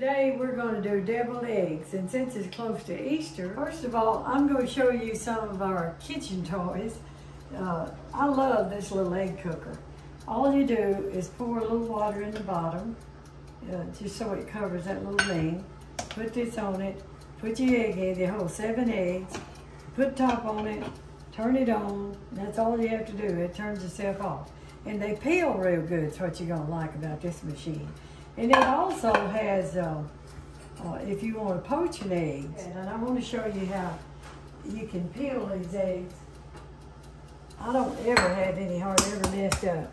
Today we're going to do deviled eggs, and since it's close to Easter, first of all, I'm going to show you some of our kitchen toys. I love this little egg cooker. All you do is pour a little water in the bottom, just so it covers that little ring. Put this on it, put your egg in, they hold 7 eggs, put top on it, turn it on, that's all you have to do, it turns itself off. And they peel real good, that's what you're gonna like about this machine. And it also has, if you want to poach an egg, and I want to show you how you can peel these eggs. I don't ever have any heart ever messed up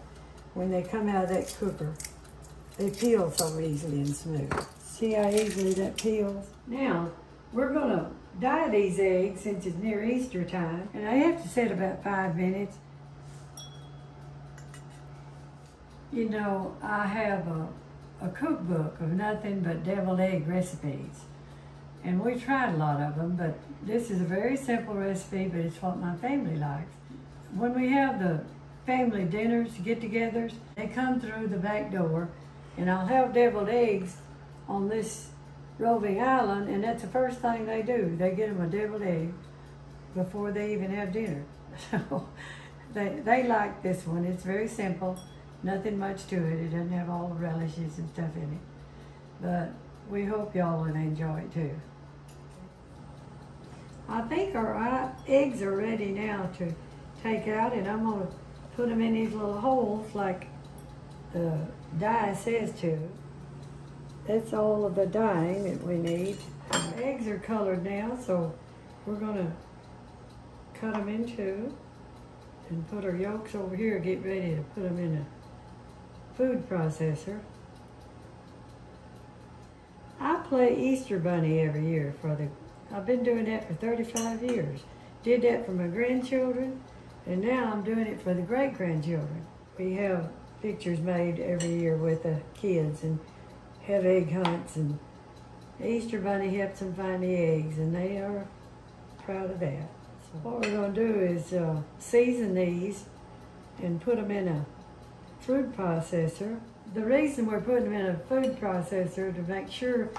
when they come out of that cooker. They peel so easily and smooth. See how easily that peels? Now, we're gonna dye these eggs since it's near Easter time, and I have to set about 5 minutes. You know, I have a cookbook of nothing but deviled egg recipes. And we tried a lot of them, but this is a very simple recipe, but it's what my family likes. When we have the family dinners, get-togethers, they come through the back door, and I'll have deviled eggs on this roving island, and that's the first thing they do. They get them a deviled egg before they even have dinner. So they like this one. It's very simple. Nothing much to it. It doesn't have all the relishes and stuff in it. But we hope y'all will enjoy it too. I think our eggs are ready now to take out, and I'm going to put them in these little holes like the dye says to. That's all of the dyeing that we need. Our eggs are colored now, so we're going to cut them in two and put our yolks over here, get ready to put them in a food processor. I play Easter Bunny every year I've been doing that for 35 years. Did that for my grandchildren, and now I'm doing it for the great-grandchildren. We have pictures made every year with the kids and have egg hunts, and the Easter Bunny helps them find the eggs, and they are proud of that. So what we're going to do is season these and put them in a food processor. The reason we're putting them in a food processor to make sure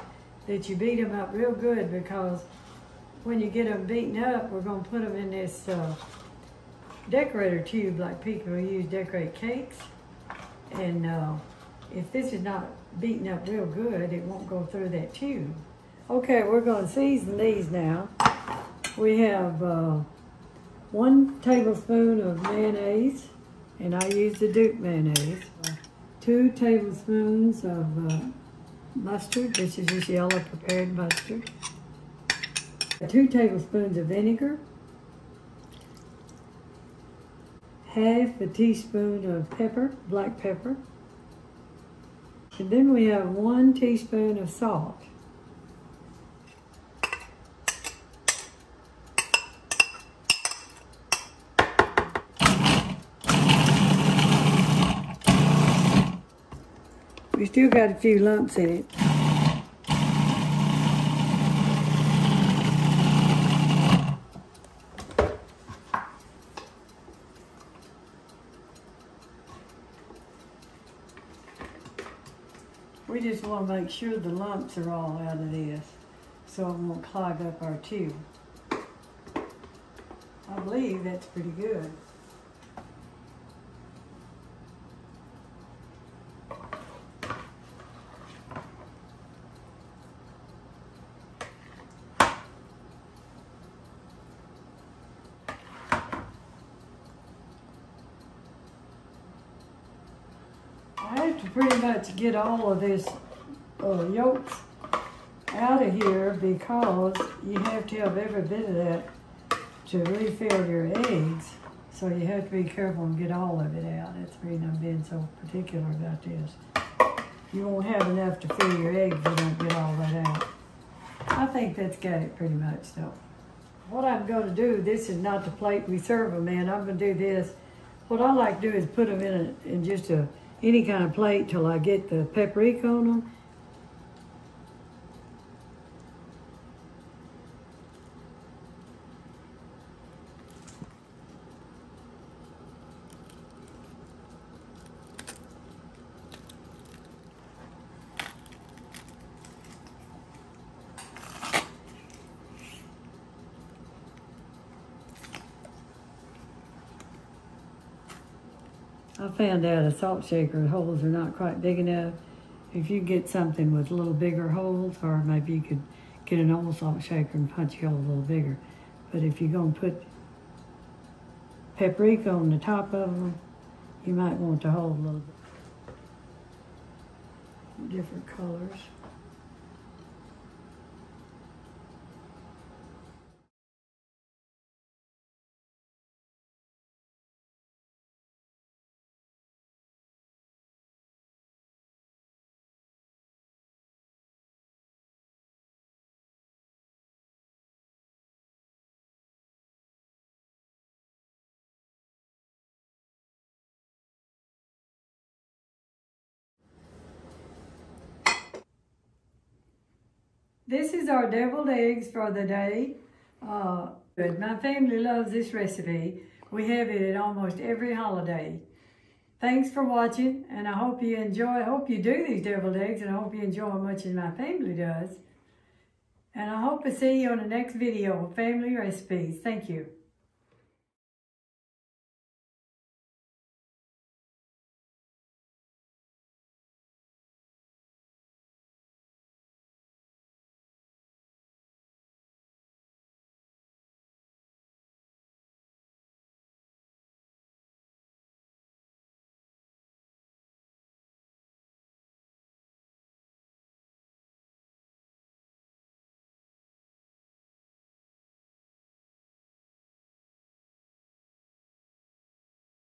that you beat them up real good, because when you get them beaten up, we're going to put them in this decorator tube like people use to decorate cakes. And if this is not beaten up real good, it won't go through that tube. Okay, we're going to season these now. We have 1 tablespoon of mayonnaise, and I use the Duke mayonnaise. 2 tablespoons of mustard, this is just yellow prepared mustard. 2 tablespoons of vinegar. Half a teaspoon of pepper, black pepper. And then we have 1 teaspoon of salt. We still got a few lumps in it. We just want to make sure the lumps are all out of this so it won't clog up our tube. I believe that's pretty good. I have to pretty much get all of this yolks out of here, because you have to have every bit of that to refill your eggs. So you have to be careful and get all of it out. That's the reason I'm being so particular about this. You won't have enough to fill your eggs if you don't get all that out. I think that's got it pretty much though. What I'm going to do, this is not the plate we serve them in. I'm going to do this. What I like to do is put them in just any kind of plate till I get the paprika on them. I found out a salt shaker holes are not quite big enough. If you get something with a little bigger holes, or maybe you could get an old salt shaker and punch a hole a little bigger. But if you're gonna put paprika on the top of them, you might want to hold a little bit. Different colors. This is our deviled eggs for the day. My family loves this recipe. We have it at almost every holiday. Thanks for watching, and I hope you enjoy. I hope you do these deviled eggs, and I hope you enjoy as much as my family does. And I hope to see you on the next video of family recipes. Thank you.